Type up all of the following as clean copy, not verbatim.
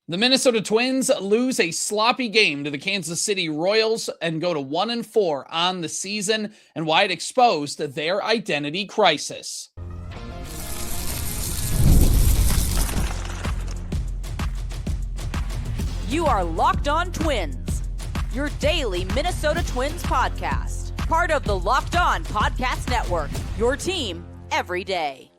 The Minnesota Twins lose a sloppy game to the Kansas City Royals and go to 1-4 on the season, and why it exposed their identity crisis. You are Locked On Twins, your daily Minnesota Twins podcast. Part of the Locked On Podcast Network, your team every day.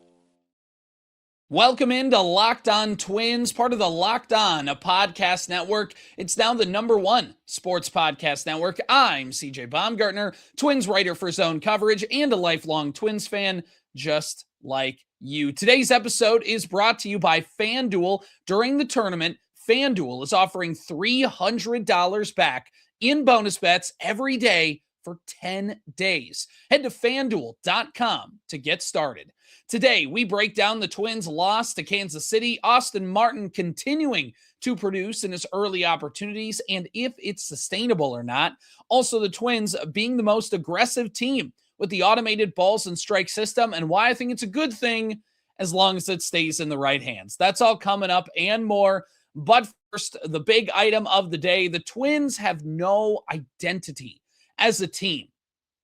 Welcome into Locked On Twins, part of the Locked On Podcast Network. It's now the #1 sports podcast network. I'm CJ Baumgartner, Twins writer for Zone Coverage and a lifelong Twins fan just like you. Today's episode is brought to you by FanDuel. During the tournament, FanDuel is offering $300 back in bonus bets every day for 10 days. Head to FanDuel.com to get started. Today, we break down the Twins' loss to Kansas City, Austin Martin continuing to produce in his early opportunities, and if it's sustainable or not. Also, the Twins being the most aggressive team with the automated balls and strike system, and why I think it's a good thing as long as it stays in the right hands. That's all coming up and more. But first, the big item of the day, the Twins have no identity as a team.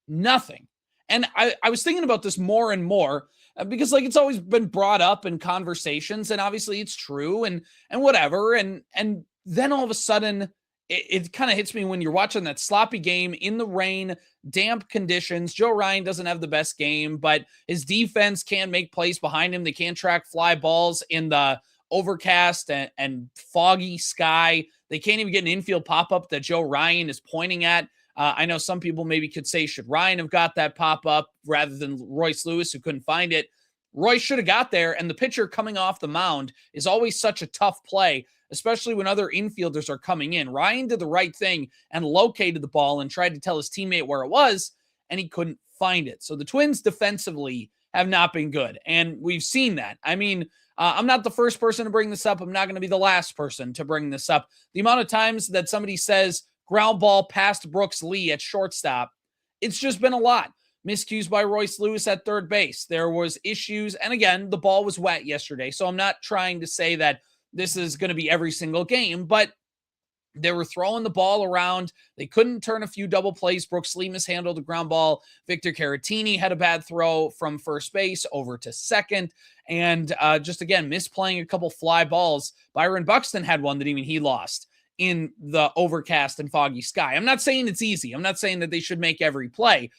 Nothing. And I was thinking about this more and more because it's always been brought up in conversations, and obviously it's true and whatever. And then all of a sudden it kind of hits me when you're watching that sloppy game in the rain, damp conditions. Joe Ryan doesn't have the best game, but his defense can make plays behind him. They can track fly balls in the overcast and foggy sky. They can't even get an infield pop-up that Joe Ryan is pointing at. I know some people maybe could say, should Ryan have got that pop-up rather than Royce Lewis, who couldn't find it? Royce should have got there, and the pitcher coming off the mound is always such a tough play, especially when other infielders are coming in. Ryan did the right thing and located the ball and tried to tell his teammate where it was, and he couldn't find it. So the Twins defensively have not been good, and we've seen that. I mean, I'm not the first person to bring this up. I'm not going to be the last person to bring this up. The amount of times that somebody says ground ball past Brooks Lee at shortstop, it's just been a lot. Miscues by Royce Lewis at third base. There was issues. And again, the ball was wet yesterday. So I'm not trying to say that this is going to be every single game, but they were throwing the ball around. They couldn't turn a few double plays. Brooks Lee mishandled a ground ball. Victor Caratini had a bad throw from first base over to second. And just again, misplaying a couple fly balls. Byron Buxton had one that even he lost in the overcast and foggy sky. I'm not saying it's easy. I'm not saying that they should make every play.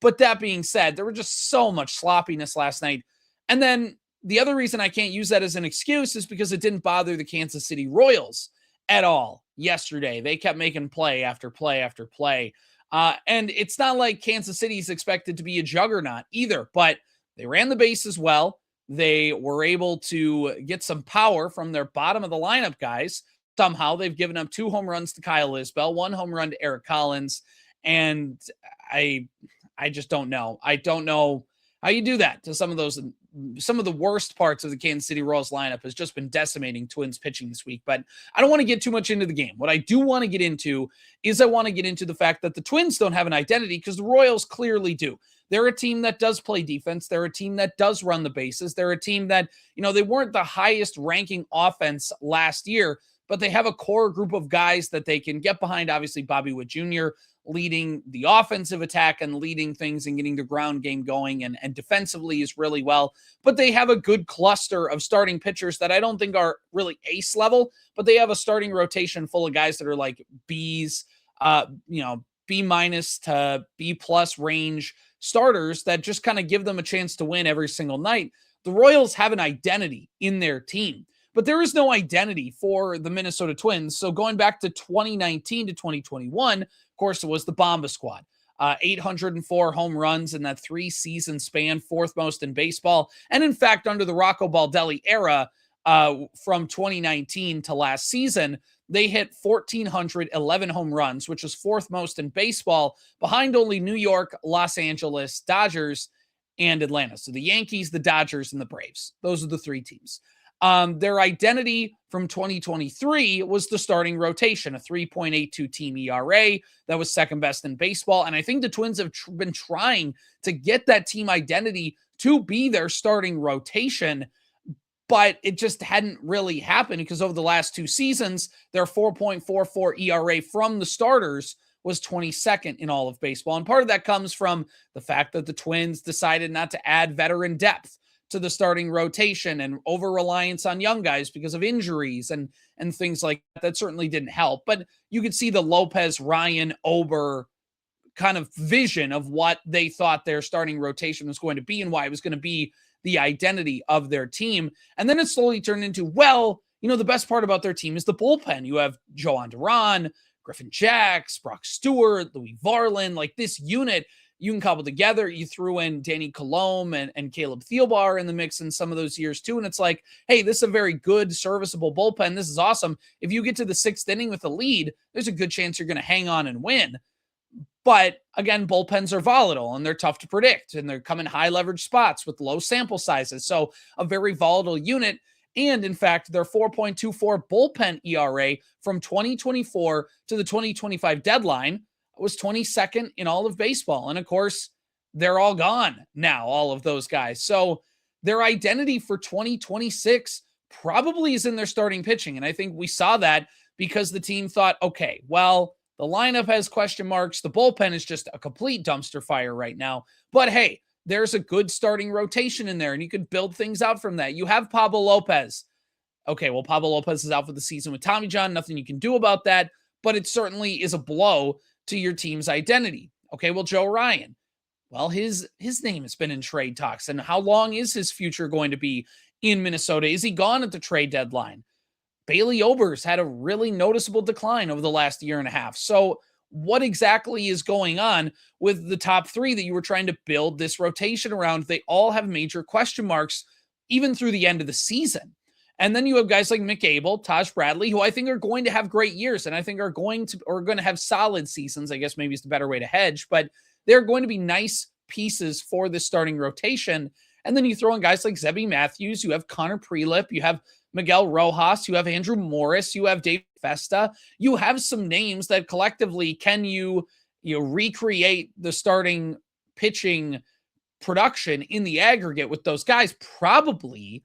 But that being said, there was just so much sloppiness last night. And then the other reason I can't use that as an excuse is because it didn't bother the Kansas City Royals at all yesterday. They kept making play after play after play. And it's not like Kansas City is expected to be a juggernaut either, but they ran the bases well. They were able to get some power from their bottom of the lineup guys. Somehow they've given up 2 home runs to Kyle Isbell, 1 home run to Eric Collins. And I just don't know. I don't know how you do that to some of the worst parts of the Kansas City Royals lineup has just been decimating Twins pitching this week. But I don't want to get too much into the game. What I do want to get into is I want to get into the fact that the Twins don't have an identity because the Royals clearly do. They're a team that does play defense. They're a team that does run the bases. They're a team that, they weren't the highest ranking offense last year, but they have a core group of guys that they can get behind. Obviously, Bobby Witt Jr. leading the offensive attack and leading things and getting the ground game going and defensively is really well. But they have a good cluster of starting pitchers that I don't think are really ace level, but they have a starting rotation full of guys that are like B's, B- to B+ range starters that just kind of give them a chance to win every single night. The Royals have an identity in their team, but there is no identity for the Minnesota Twins. So going back to 2019 to 2021, of course, it was the Bomba squad. 804 home runs in that 3-season span, 4th most in baseball. And in fact, under the Rocco Baldelli era, from 2019 to last season, they hit 1,411 home runs, which was 4th most in baseball, behind only New York, Los Angeles, Dodgers, and Atlanta. So the Yankees, the Dodgers, and the Braves. Those are the 3 teams. Their identity from 2023 was the starting rotation, a 3.82 team ERA that was 2nd best in baseball. And I think the Twins have been trying to get that team identity to be their starting rotation. but it just hadn't really happened because over the last 2 seasons, their 4.44 ERA from the starters was 22nd in all of baseball. And part of that comes from the fact that the Twins decided not to add veteran depth to the starting rotation and over-reliance on young guys because of injuries and things like that. That certainly didn't help. But you could see the Lopez, Ryan, Ober kind of vision of what they thought their starting rotation was going to be and why it was going to be the identity of their team. And then it slowly turned into, well, the best part about their team is the bullpen. You have Joan Duran, Griffin Jacks, Brock Stewart, Louis Varland, like this unit you can cobble together. You threw in Danny Colomb and Caleb Thielbar in the mix in some of those years too. And it's like, hey, this is a very good, serviceable bullpen. This is awesome. If you get to the 6th inning with a lead, there's a good chance you're going to hang on and win. But again, bullpens are volatile and they're tough to predict and they're come in high leverage spots with low sample sizes. So a very volatile unit. And in fact, their 4.24 bullpen ERA from 2024 to the 2025 deadline was 22nd in all of baseball. And of course, they're all gone now, all of those guys. So their identity for 2026 probably is in their starting pitching. And I think we saw that because the team thought, okay, well, the lineup has question marks. The bullpen is just a complete dumpster fire right now. But hey, there's a good starting rotation in there, and you could build things out from that. You have Pablo López. Okay, well, Pablo López is out for the season with Tommy John. Nothing you can do about that, but it certainly is a blow to your team's identity. Okay, well, Joe Ryan. Well, his name has been in trade talks, and how long is his future going to be in Minnesota? Is he gone at the trade deadline? Bailey Ober's had a really noticeable decline over the last year and a half. So what exactly is going on with the top 3 that you were trying to build this rotation around? They all have major question marks, even through the end of the season. And then you have guys like Mick Abel, Taj Bradley, who I think are going to have great years and I think are going to have solid seasons. I guess maybe is the better way to hedge, but they're going to be nice pieces for this starting rotation. And then you throw in guys like Zebby Matthews, you have Connor Prelip, you have Miguel Rojas, you have Andrew Morris, you have Dave Festa, you have some names that collectively can you recreate the starting pitching production in the aggregate with those guys? Probably.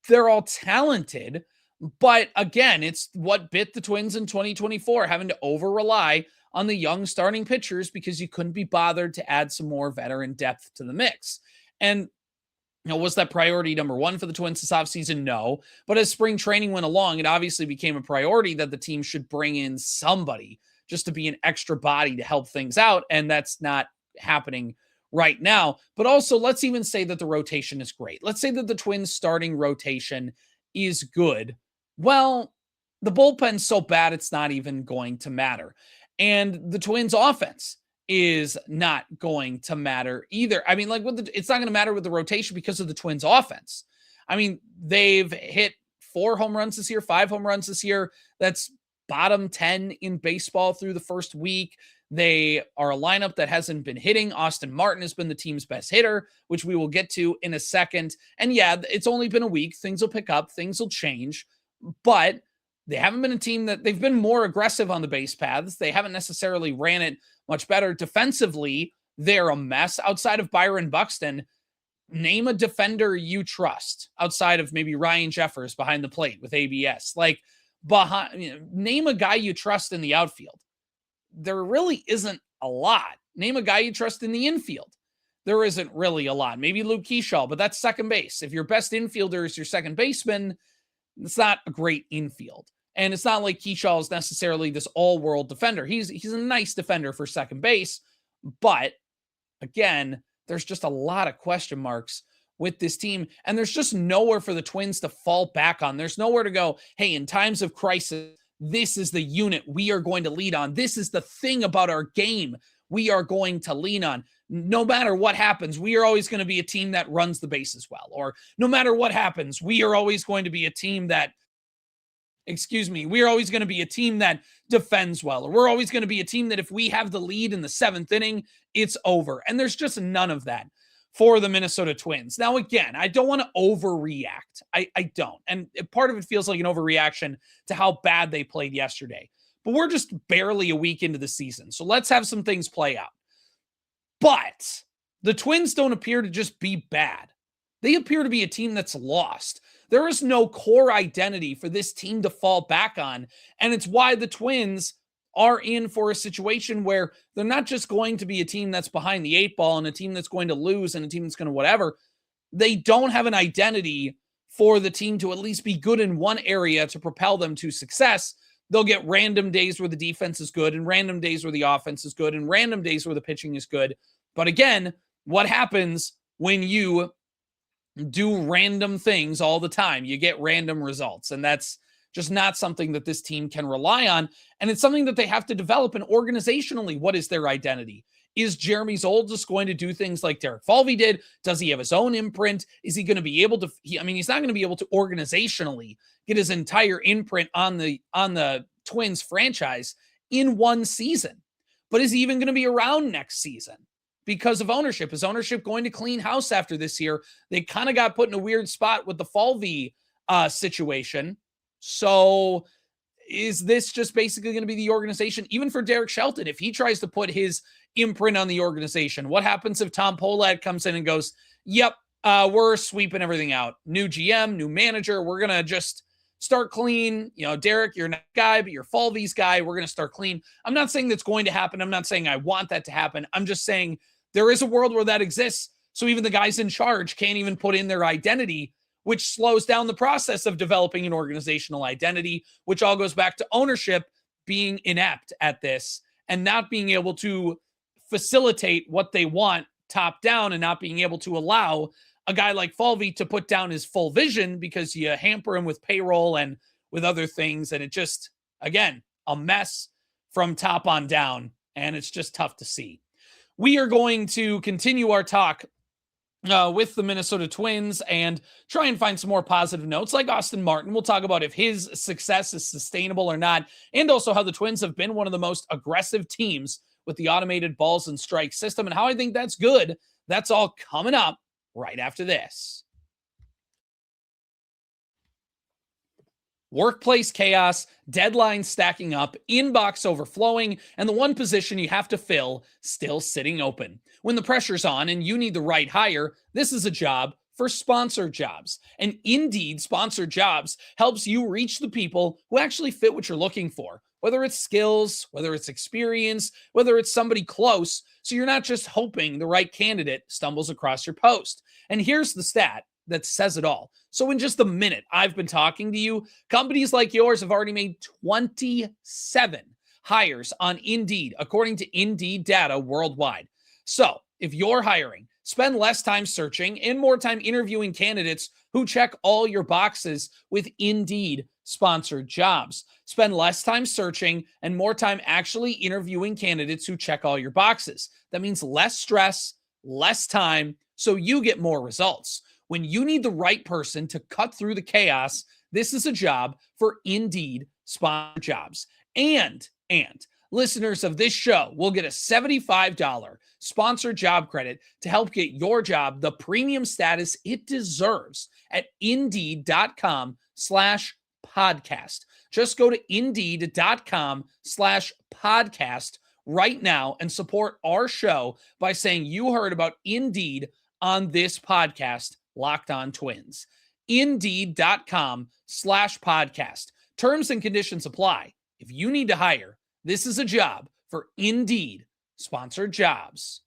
They're all talented, but again, it's what bit the Twins in 2024, having to over-rely on the young starting pitchers because you couldn't be bothered to add some more veteran depth to the mix. And was that priority number 1 for the Twins this offseason? No. But as spring training went along, it obviously became a priority that the team should bring in somebody just to be an extra body to help things out. And that's not happening right now. But also, let's even say that the rotation is great. Let's say that the Twins starting rotation is good. Well, the bullpen's so bad, it's not even going to matter. And the Twins offense is not going to matter either. I mean, it's not going to matter with the rotation because of the Twins offense. I mean, they've hit 4 home runs this year, 5 home runs this year. That's bottom 10 in baseball through the first week. They are a lineup that hasn't been hitting. Austin Martin has been the team's best hitter, which we will get to in a second. And yeah, it's only been a week. Things will pick up. Things will change. But they haven't been a team that they've been more aggressive on the base paths. They haven't necessarily ran it much better. Defensively, they're a mess. Outside of Byron Buxton, name a defender you trust outside of maybe Ryan Jeffers behind the plate with ABS. Name a guy you trust in the outfield. There really isn't a lot. Name a guy you trust in the infield. There isn't really a lot. Maybe Luke Keyshaw, but that's second base. If your best infielder is your second baseman, it's not a great infield. And it's not like Keyshaw is necessarily this all-world defender. He's a nice defender for second base. But, again, there's just a lot of question marks with this team. And there's just nowhere for the Twins to fall back on. There's nowhere to go, hey, in times of crisis, this is the unit we are going to lead on. This is the thing about our game we are going to lean on. No matter what happens, we are always going to be a team that runs the bases well. Or no matter what happens, we are always going to be a team that we're always going to be a team that defends well, or we're always going to be a team that if we have the lead in the 7th inning, it's over. And there's just none of that for the Minnesota Twins. Now, again, I don't want to overreact. I don't. And part of it feels like an overreaction to how bad they played yesterday. But we're just barely a week into the season. So let's have some things play out. But the Twins don't appear to just be bad. They appear to be a team that's lost. There is no core identity for this team to fall back on. And it's why the Twins are in for a situation where they're not just going to be a team that's behind the eight ball and a team that's going to lose and a team that's going to whatever. They don't have an identity for the team to at least be good in one area to propel them to success. They'll get random days where the defense is good and random days where the offense is good and random days where the pitching is good. But again, what happens when you do random things all the time? You get random results, and that's just not something that this team can rely on. And it's something that they have to develop. And organizationally, what is their identity? Is Jeremy Zoll just going to do things like Derek Falvey did? Does he have his own imprint? Is he going to be able to, he's not going to be able to organizationally get his entire imprint on the Twins franchise in one season. But is he even going to be around next season because of ownership? Is ownership going to clean house after this year? They kind of got put in a weird spot with the Falvey situation. So is this just basically going to be the organization? Even for Derek Shelton, if he tries to put his imprint on the organization, what happens if Tom Pohlad comes in and goes, yep, we're sweeping everything out. New GM, new manager. We're going to just start clean. Derek, you're not guy, but you're Falvey's guy. We're going to start clean. I'm not saying that's going to happen. I'm not saying I want that to happen. I'm just saying there is a world where that exists. So even the guys in charge can't even put in their identity, which slows down the process of developing an organizational identity, which all goes back to ownership being inept at this and not being able to facilitate what they want top down and not being able to allow a guy like Falvey to put down his full vision because you hamper him with payroll and with other things. And it just, again, a mess from top on down. And it's just tough to see. We are going to continue our talk with the Minnesota Twins and try and find some more positive notes like Austin Martin. We'll talk about if his success is sustainable or not, and also how the Twins have been one of the most aggressive teams with the automated balls and strike system and how I think that's good. That's all coming up right after this. Workplace chaos, deadlines stacking up, inbox overflowing, and the one position you have to fill still sitting open. When the pressure's on and you need the right hire, this is a job for sponsored jobs. And Indeed Sponsored Jobs helps you reach the people who actually fit what you're looking for, whether it's skills, whether it's experience, whether it's somebody close, so you're not just hoping the right candidate stumbles across your post. And here's the stat that says it all. So in just a minute I've been talking to you, companies like yours have already made 27 hires on Indeed, according to Indeed data worldwide. So if you're hiring, spend less time searching and more time interviewing candidates who check all your boxes with Indeed Sponsored Jobs. Spend less time searching and more time actually interviewing candidates who check all your boxes. That means less stress, less time, so you get more results. When you need the right person to cut through the chaos, this is a job for Indeed Sponsored Jobs. And listeners of this show will get a $75 sponsored job credit to help get your job the premium status it deserves at Indeed.com/podcast. Just go to Indeed.com/podcast right now and support our show by saying you heard about Indeed on this podcast, Locked On Twins. Indeed.com/podcast. Terms and conditions apply. If you need to hire, this is a job for Indeed Sponsored Jobs.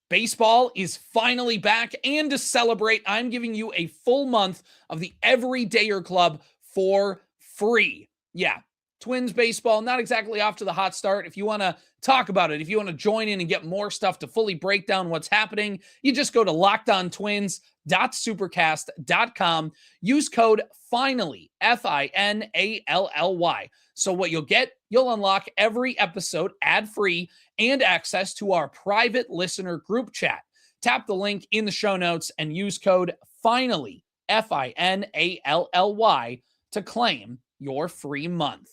Baseball is finally back, and to celebrate, I'm giving you a full month of the Everydayer Club for free. Yeah, Twins baseball, not exactly off to the hot start. If you want to talk about it, if you want to join in and get more stuff to fully break down what's happening, you just go to lockedontwins.supercast.com. Use code FINALLY, FINALLY. So what you'll unlock every episode ad-free and access to our private listener group chat. Tap the link in the show notes and use code FINALLY, FINALLY, to claim your free month.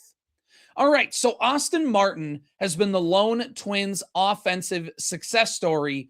All right, so Austin Martin has been the lone Twins offensive success story.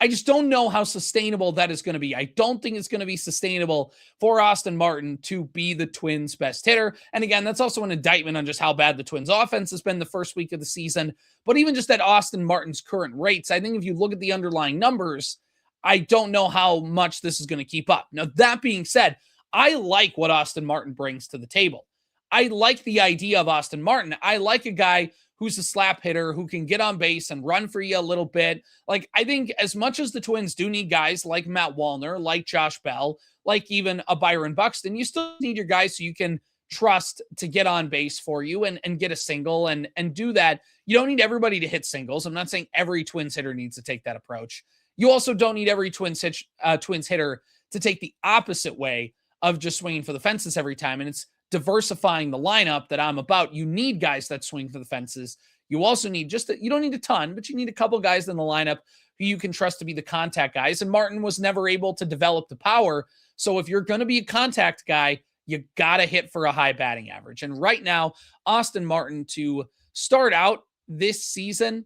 I just don't know how sustainable that is going to be. I don't think it's going to be sustainable for Austin Martin to be the Twins' best hitter. And again, that's also an indictment on just how bad the Twins' offense has been the first week of the season. But even just at Austin Martin's current rates, I think if you look at the underlying numbers, I don't know how much this is going to keep up. Now, that being said, I like what Austin Martin brings to the table. I like the idea of Austin Martin. I like a guy who's a slap hitter who can get on base and run for you a little bit. Like, I think as much as the Twins do need guys like Matt Wallner, like Josh Bell, like even a Byron Buxton, you still need your guys so you can trust to get on base for you and get a single and do that. You don't need everybody to hit singles. I'm not saying every Twins hitter needs to take that approach. You also don't need every Twins hitter to take the opposite way of just swinging for the fences every time. And it's diversifying the lineup that I'm about. You need guys that swing for the fences. You also need you don't need a ton, but you need a couple guys in the lineup who you can trust to be the contact guys. And Martin was never able to develop the power. So if you're going to be a contact guy, you got to hit for a high batting average. And right now, Austin Martin, to start out this season,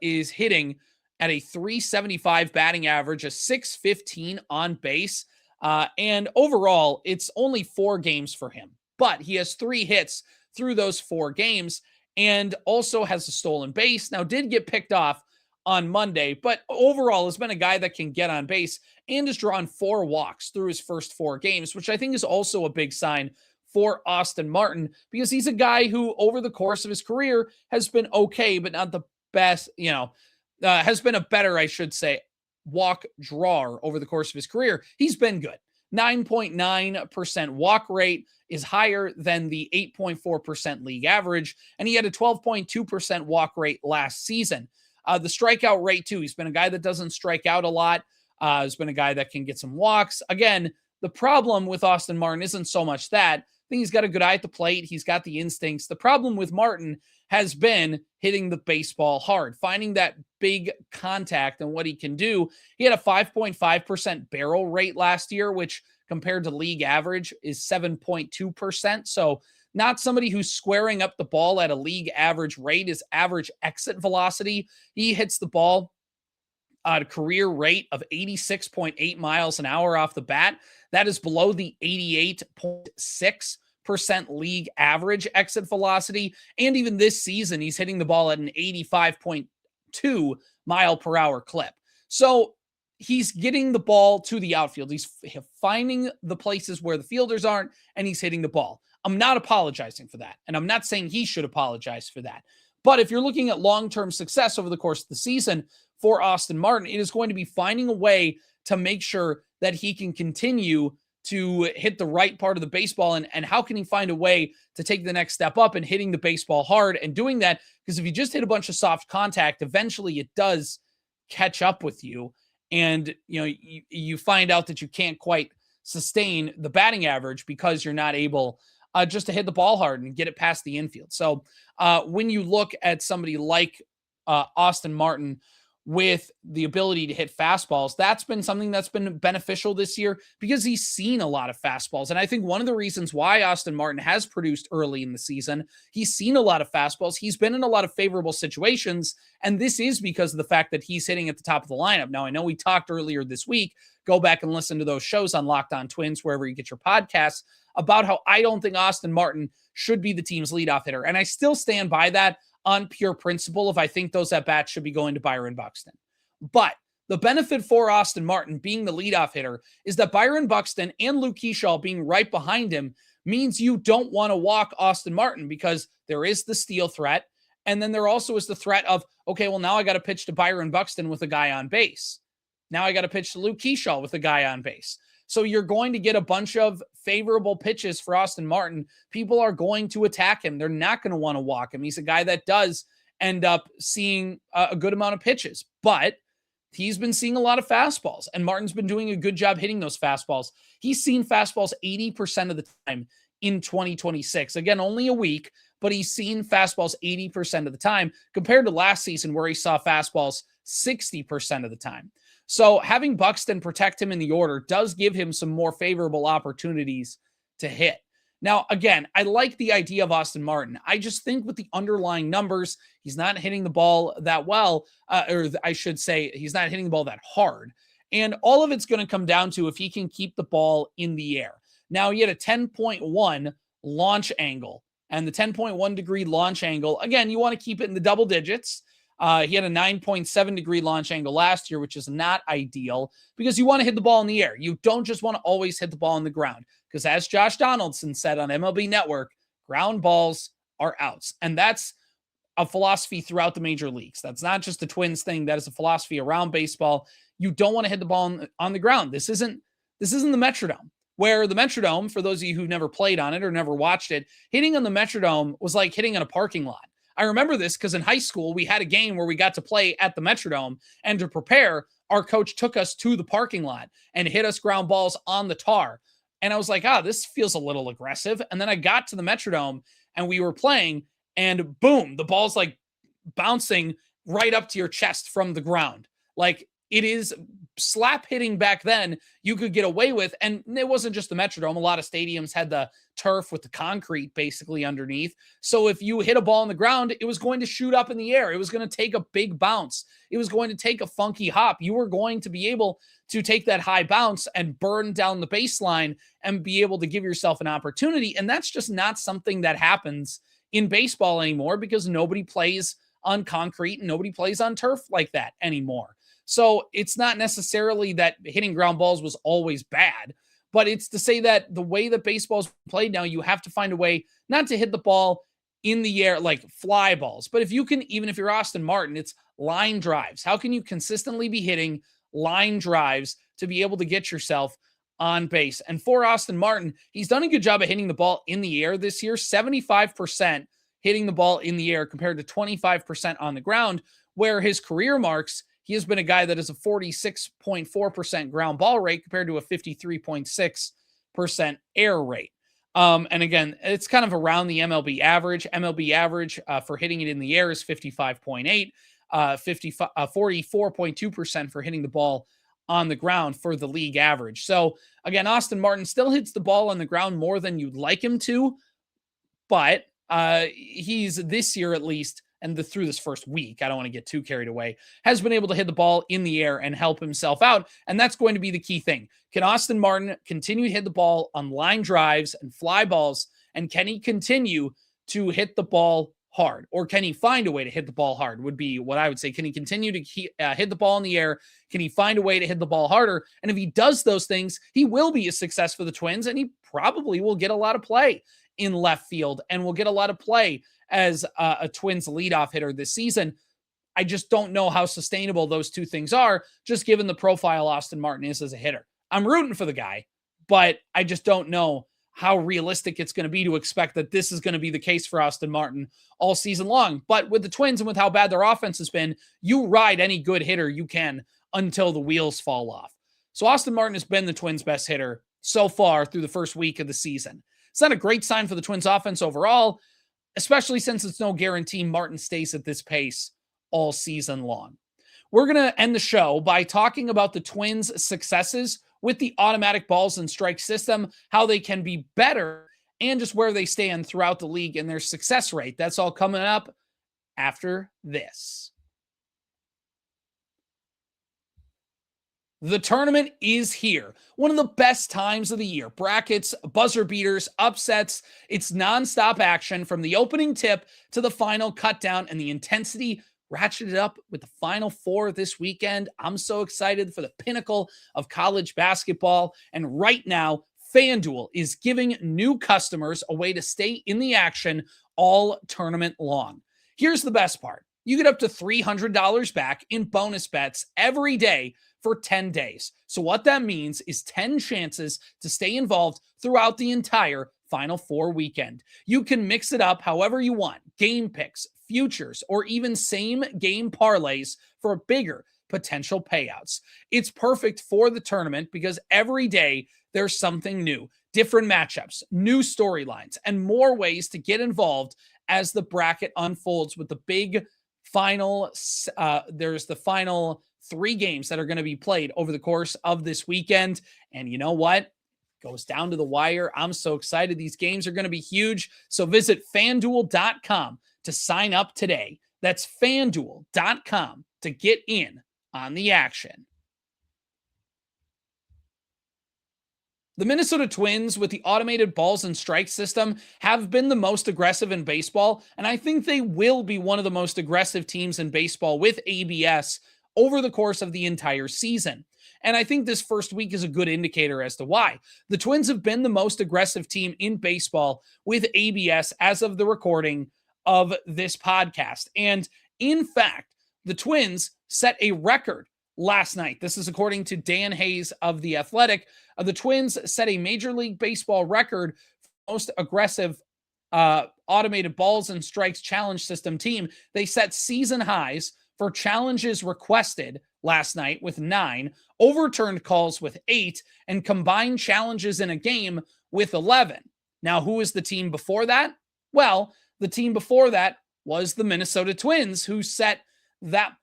is hitting at a 375 batting average, a 615 on base. And overall, it's only 4 games for him. But he has 3 hits through those 4 games and also has a stolen base. Now, did get picked off on Monday, but overall has been a guy that can get on base and has drawn 4 walks through his first 4 games, which I think is also a big sign for Austin Martin because he's a guy who over the course of his career has been okay, but not the best, has been a better, I should say, walk drawer over the course of his career. He's been good. 9.9% walk rate is higher than the 8.4% league average, and he had a 12.2% walk rate last season. The strikeout rate, too, he's been a guy that doesn't strike out a lot. He's been a guy that can get some walks. Again, the problem with Austin Martin isn't so much that. I think he's got a good eye at the plate. He's got the instincts. The problem with Martin has been hitting the baseball hard, finding that big contact and what he can do. He had a 5.5% barrel rate last year, which compared to league average is 7.2%. So not somebody who's squaring up the ball at a league average rate. His average exit velocity, he hits the ball at a career rate of 86.8 miles an hour off the bat. That is below the 88.6% league average exit velocity. And even this season, he's hitting the ball at an 85.2 mile per hour clip. So he's getting the ball to the outfield. He's finding the places where the fielders aren't, and he's hitting the ball. I'm not apologizing for that. And I'm not saying he should apologize for that. But if you're looking at long-term success over the course of the season for Austin Martin, it is going to be finding a way to make sure that he can continue to hit the right part of the baseball. And how can he find a way to take the next step up and hitting the baseball hard and doing that? Because if you just hit a bunch of soft contact, eventually it does catch up with you. And, you find out that you can't quite sustain the batting average because you're not able just to hit the ball hard and get it past the infield. So when you look at somebody like Austin Martin with the ability to hit fastballs, that's been something that's been beneficial this year because he's seen a lot of fastballs. And I think one of the reasons why Austin Martin has produced early in the season, he's seen a lot of fastballs. He's been in a lot of favorable situations. And this is because of the fact that he's hitting at the top of the lineup. Now, I know we talked earlier this week, go back and listen to those shows on Locked On Twins, wherever you get your podcasts, about how I don't think Austin Martin should be the team's leadoff hitter. And I still stand by that on pure principle if I think those at-bats should be going to Byron Buxton. But the benefit for Austin Martin being the leadoff hitter is that Byron Buxton and Luke Keyshaw being right behind him means you don't want to walk Austin Martin because there is the steal threat. And then there also is the threat of, okay, well, now I got to pitch to Byron Buxton with a guy on base. Now I got to pitch to Luke Keyshaw with a guy on base. So you're going to get a bunch of favorable pitches for Austin Martin. People are going to attack him. They're not going to want to walk him. He's a guy that does end up seeing a good amount of pitches, but he's been seeing a lot of fastballs, and Martin's been doing a good job hitting those fastballs. He's seen fastballs 80% of the time in 2026. Again, only a week, but he's seen fastballs 80% of the time compared to last season where he saw fastballs 60% of the time. So having Buxton protect him in the order does give him some more favorable opportunities to hit. Now, again, I like the idea of Austin Martin. I just think with the underlying numbers, he's not hitting the ball that well, or I should say he's not hitting the ball that hard. And all of it's going to come down to if he can keep the ball in the air. Now, he had a 10.1 launch angle, and the 10.1 degree launch angle, again, you want to keep it in the double digits. He had a 9.7 degree launch angle last year, which is not ideal because you want to hit the ball in the air. You don't just want to always hit the ball on the ground because, as Josh Donaldson said on MLB Network, ground balls are outs. And that's a philosophy throughout the major leagues. That's not just the Twins thing. That is a philosophy around baseball. You don't want to hit the ball on the ground. This isn't the Metrodome, where the Metrodome, for those of you who've never played on it or never watched it, hitting on the Metrodome was like hitting in a parking lot. I remember this because in high school, we had a game where we got to play at the Metrodome, and to prepare, our coach took us to the parking lot and hit us ground balls on the tar. And I was like, this feels a little aggressive. And then I got to the Metrodome and we were playing, and boom, the ball's like bouncing right up to your chest from the ground. Like, it is slap hitting back then you could get away with. And it wasn't just the Metrodome. A lot of stadiums had the turf with the concrete basically underneath. So if you hit a ball on the ground, it was going to shoot up in the air. It was going to take a big bounce. It was going to take a funky hop. You were going to be able to take that high bounce and burn down the baseline and be able to give yourself an opportunity. And that's just not something that happens in baseball anymore because nobody plays on concrete and nobody plays on turf like that anymore. So it's not necessarily that hitting ground balls was always bad, but it's to say that the way that baseball's played now, you have to find a way not to hit the ball in the air like fly balls. But if you can, even if you're Austin Martin, it's line drives. How can you consistently be hitting line drives to be able to get yourself on base? And for Austin Martin, he's done a good job of hitting the ball in the air this year, 75% hitting the ball in the air compared to 25% on the ground, where his career marks, he has been a guy that is a 46.4% ground ball rate compared to a 53.6% air rate. And again, it's kind of around the MLB average. MLB average for hitting it in the air is 55.8, 44.2% for hitting the ball on the ground for the league average. So again, Austin Martin still hits the ball on the ground more than you'd like him to, but he's this year at least, and through this first week, I don't want to get too carried away, has been able to hit the ball in the air and help himself out. And that's going to be the key thing. Can Austin Martin continue to hit the ball on line drives and fly balls? And can he continue to hit the ball hard? Or can he find a way to hit the ball hard would be what I would say. Can he continue to hit the ball in the air? Can he find a way to hit the ball harder? And if he does those things, he will be a success for the Twins, and he probably will get a lot of play in left field and will get a lot of play as a Twins leadoff hitter this season. I just don't know how sustainable those two things are, just given the profile Austin Martin is as a hitter. I'm rooting for the guy, but I just don't know how realistic it's going to be to expect that this is going to be the case for Austin Martin all season long. But with the Twins and with how bad their offense has been, you ride any good hitter you can until the wheels fall off. So Austin Martin has been the Twins' best hitter so far through the first week of the season. It's not a great sign for the Twins offense overall, especially since it's no guarantee Martin stays at this pace all season long. We're going to end the show by talking about the Twins' successes with the automatic balls and strike system, how they can be better, and just where they stand throughout the league and their success rate. That's all coming up after this. The tournament is here. One of the best times of the year. Brackets, buzzer beaters, upsets. It's nonstop action from the opening tip to the final cut down, and the intensity ratcheted up with the Final Four this weekend. I'm so excited for the pinnacle of college basketball. And right now, FanDuel is giving new customers a way to stay in the action all tournament long. Here's the best part. You get up to $300 back in bonus bets every day for 10 days. So what that means is 10 chances to stay involved throughout the entire Final Four weekend. You can mix it up however you want. Game picks, futures, or even same game parlays for bigger potential payouts. It's perfect for the tournament because every day there's something new, different matchups, new storylines, and more ways to get involved as the bracket unfolds with the big final. There's the final 3 games that are going to be played over the course of this weekend. And you know what? Goes down to the wire. I'm so excited. These games are going to be huge. So visit FanDuel.com to sign up today. That's FanDuel.com to get in on the action. The Minnesota Twins, with the automated balls and strike system, have been the most aggressive in baseball, and I think they will be one of the most aggressive teams in baseball with ABS over the course of the entire season. And I think this first week is a good indicator as to why. The Twins have been the most aggressive team in baseball with ABS as of the recording of this podcast. And in fact, the Twins set a record last night. This is according to Dan Hayes of The Athletic. The Twins set a Major League Baseball record for most aggressive automated balls and strikes challenge system team. They set season highs for challenges requested last night with 9, overturned calls with 8, and combined challenges in a game with 11. Now, who is the team before that? Well, the team before that was the Minnesota Twins, who set the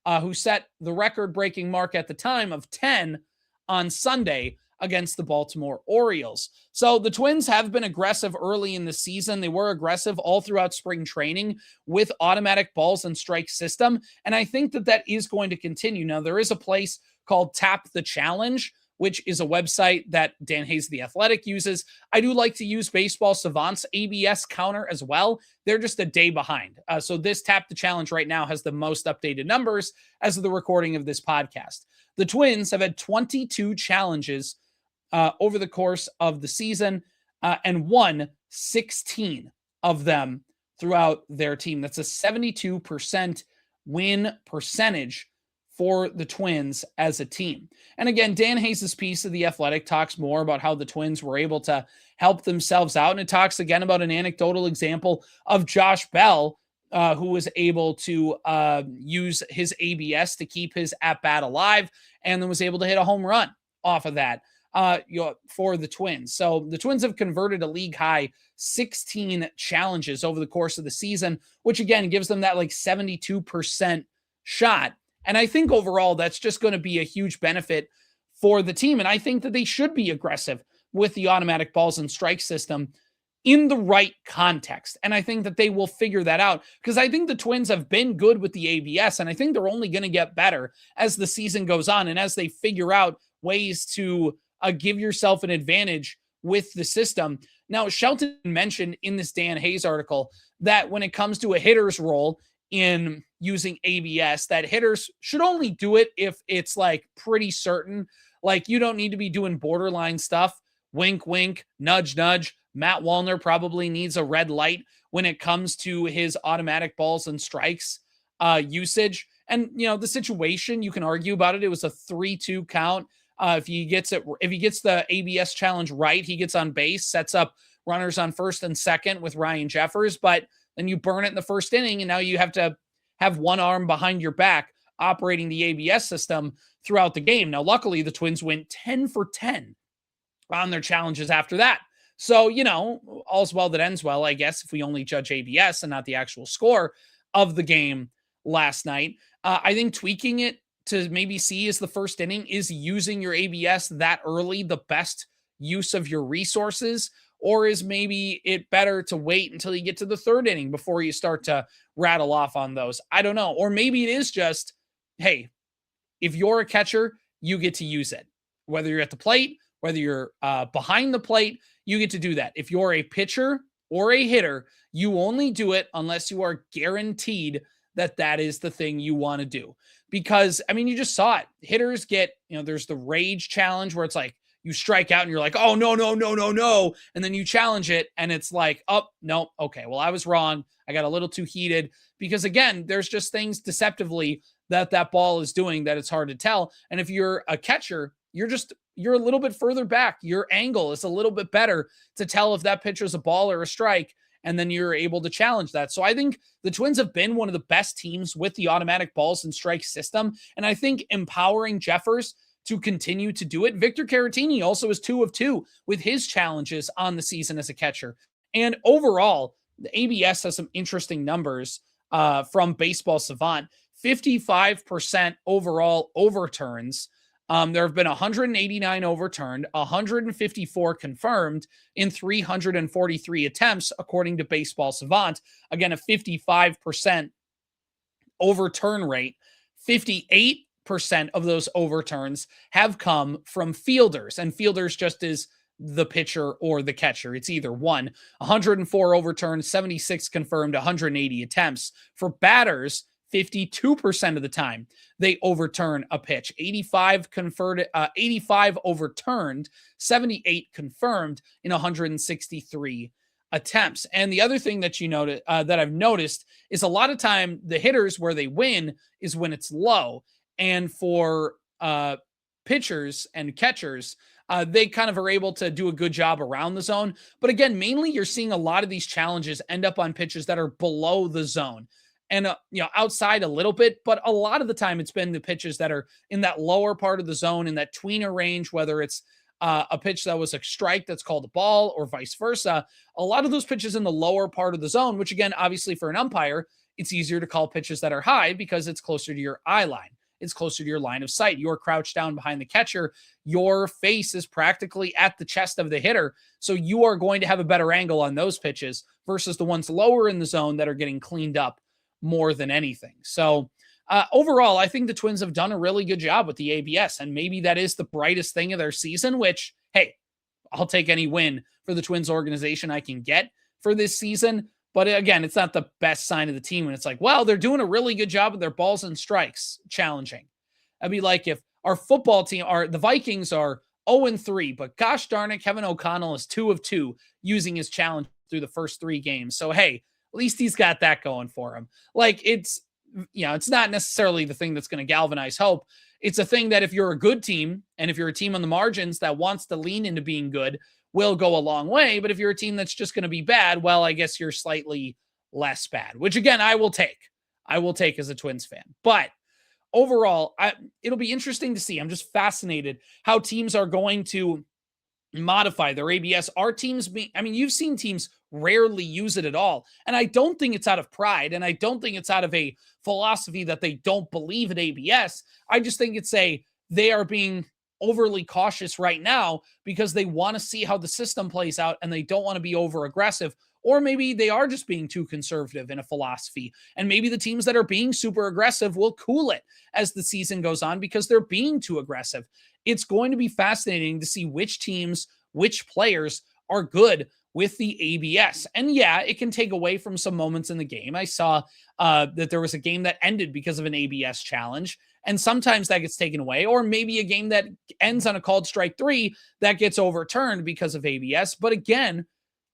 record-breaking mark at the time of 10 on Sunday against the Baltimore Orioles. So the Twins have been aggressive early in the season. They were aggressive all throughout spring training with automatic balls and strike system, and I think that is going to continue. Now, there is a place called Tap the Challenge, which is a website that Dan Hayes, The Athletic, uses. I do like to use Baseball Savant's ABS counter as well. They're just a day behind. So this Tap the Challenge right now has the most updated numbers as of the recording of this podcast. The Twins have had 22 challenges over the course of the season and won 16 of them throughout their team. That's a 72% win percentage for the Twins as a team. And again, Dan Hayes' piece of The Athletic talks more about how the Twins were able to help themselves out. And it talks again about an anecdotal example of Josh Bell, who was able to use his ABS to keep his at-bat alive and then was able to hit a home run off of that for the Twins. So the Twins have converted a league high 16 challenges over the course of the season, which again gives them that like 72% shot. And I think overall that's just going to be a huge benefit for the team. And I think that they should be aggressive with the automatic balls and strike system in the right context. And I think that they will figure that out because I think the Twins have been good with the ABS, and I think they're only going to get better as the season goes on and as they figure out ways to give yourself an advantage with the system. Now, Shelton mentioned in this Dan Hayes article that when it comes to a hitter's role in using ABS, that hitters should only do it if it's like pretty certain. Like you don't need to be doing borderline stuff. Wink, wink, nudge, nudge. Matt Wallner probably needs a red light when it comes to his automatic balls and strikes usage. And, you know, the situation, you can argue about it. It was a 3-2 count. If he gets the ABS challenge right, he gets on base, sets up runners on first and second with Ryan Jeffers, but then you burn it in the first inning, and now you have to have one arm behind your back operating the ABS system throughout the game. Now, luckily, the Twins went 10 for 10 on their challenges after that. So, you know, all's well that ends well, I guess, if we only judge ABS and not the actual score of the game last night. I think tweaking it to maybe see as the first inning is using your ABS that early the best use of your resources, or is maybe it better to wait until you get to the third inning before you start to rattle off on those? I don't know. Or maybe it is just, hey, if you're a catcher, you get to use it. Whether you're at the plate, whether you're behind the plate, you get to do that. If you're a pitcher or a hitter, you only do it unless you are guaranteed that that is the thing you want to do. Because, I mean, you just saw it. Hitters get, you know, there's the rage challenge where it's like, you strike out and you're like, oh, no, no, no, no, no. And then you challenge it and it's like, oh, no, okay, well, I was wrong. I got a little too heated. Because again, there's just things deceptively that ball is doing that it's hard to tell. And if you're a catcher, you're a little bit further back. Your angle is a little bit better to tell if that pitch is a ball or a strike. And then you're able to challenge that. So I think the Twins have been one of the best teams with the automatic balls and strike system. And I think empowering Jeffers to continue to do it. Victor Caratini also is 2 of 2 with his challenges on the season as a catcher. And overall, the ABS has some interesting numbers from Baseball Savant. 55% overall overturns. There have been 189 overturned, 154 confirmed in 343 attempts, according to Baseball Savant. Again, a 55% overturn rate. 58% of those overturns have come from fielders, and fielders just is the pitcher or the catcher. It's either one. 104 overturned, 76 confirmed, 180 attempts. For batters, 52% of the time they overturn a pitch. 85 overturned, 78 confirmed in 163 attempts. And the other thing that that I've noticed is a lot of time the hitters where they win is when it's low. And for pitchers and catchers, they kind of are able to do a good job around the zone. But again, mainly you're seeing a lot of these challenges end up on pitches that are below the zone and, outside a little bit. But a lot of the time it's been the pitches that are in that lower part of the zone, in that tweener range, whether it's a pitch that was a strike that's called a ball or vice versa. A lot of those pitches in the lower part of the zone, which again, obviously for an umpire, it's easier to call pitches that are high because it's closer to your eye line. It's closer to your line of sight. You're crouched down behind the catcher. Your face is practically at the chest of the hitter. So you are going to have a better angle on those pitches versus the ones lower in the zone that are getting cleaned up more than anything. So overall, I think the Twins have done a really good job with the ABS, and maybe that is the brightest thing of their season, which, hey, I'll take any win for the Twins organization I can get for this season. But again, it's not the best sign of the team when it's like, well, they're doing a really good job with their balls and strikes challenging. I'd be like, if our football team, the Vikings are 0-3, but gosh darn it, Kevin O'Connell is 2 of 2 using his challenge through the first 3 games. So, hey, at least he's got that going for him. Like, it's not necessarily the thing that's going to galvanize hope. It's a thing that if you're a good team and if you're a team on the margins that wants to lean into being good, will go a long way. But if you're a team that's just going to be bad, well, I guess you're slightly less bad, which again, I will take as a Twins fan. But overall, it'll be interesting to see. I'm just fascinated how teams are going to modify their ABS. You've seen teams rarely use it at all. And I don't think it's out of pride. And I don't think it's out of a philosophy that they don't believe in ABS. I just think they are being overly cautious right now because they want to see how the system plays out and they don't want to be over aggressive, or maybe they are just being too conservative in a philosophy. And maybe the teams that are being super aggressive will cool it as the season goes on because they're being too aggressive. It's going to be fascinating to see which teams, which players are good with the ABS. And yeah, it can take away from some moments in the game. I saw that there was a game that ended because of an ABS challenge. And sometimes that gets taken away, or maybe a game that ends on a called strike 3 that gets overturned because of ABS. But again,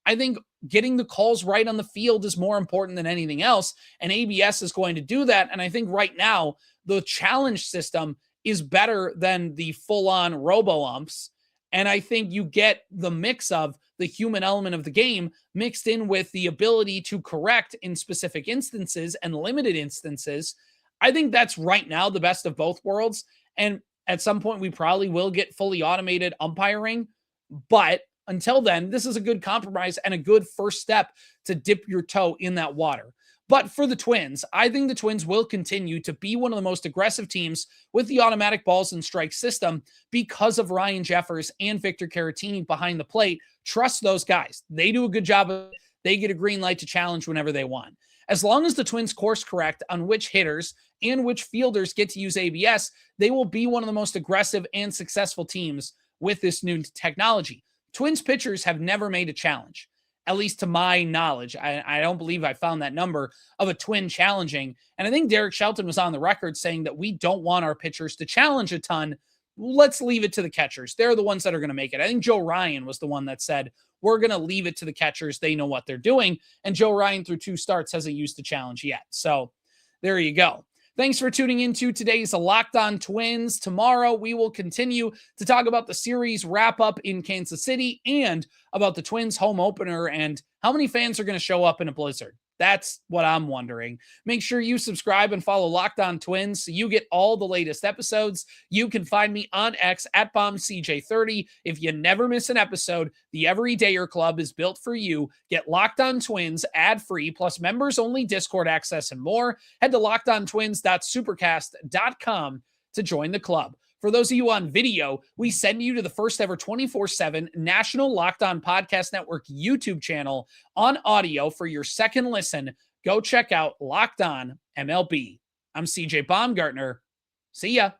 I think getting the calls right on the field is more important than anything else. And ABS is going to do that. And I think right now, the challenge system is better than the full-on robo-umps. And I think you get the mix of the human element of the game mixed in with the ability to correct in specific instances and limited instances. I think that's right now the best of both worlds. And at some point, we probably will get fully automated umpiring. But until then, this is a good compromise and a good first step to dip your toe in that water. But for the Twins, I think the Twins will continue to be one of the most aggressive teams with the automatic balls and strike system because of Ryan Jeffers and Victor Caratini behind the plate. Trust those guys. They do a good job of it. They get a green light to challenge whenever they want. As long as the Twins course correct on which hitters and which fielders get to use ABS, they will be one of the most aggressive and successful teams with this new technology. Twins pitchers have never made a challenge, at least to my knowledge. I don't believe I found that number of a Twin challenging. And I think Derek Shelton was on the record saying that we don't want our pitchers to challenge a ton. Let's leave it to the catchers. They're the ones that are going to make it. I think Joe Ryan was the one that said, we're going to leave it to the catchers. They know what they're doing. And Joe Ryan, through 2 starts, hasn't used the challenge yet. So there you go. Thanks for tuning into today's Locked On Twins. Tomorrow, we will continue to talk about the series wrap-up in Kansas City and about the Twins home opener and how many fans are going to show up in a blizzard. That's what I'm wondering. Make sure you subscribe and follow Locked On Twins so you get all the latest episodes. You can find me on X at BombCJ30. If you never miss an episode, the Everydayer Club is built for you. Get Locked On Twins ad-free, plus members-only Discord access and more. Head to lockedontwins.supercast.com to join the club. For those of you on video, we send you to the first ever 24/7 National Locked On Podcast Network YouTube channel on audio for your second listen. Go check out Locked On MLB. I'm CJ Baumgartner. See ya.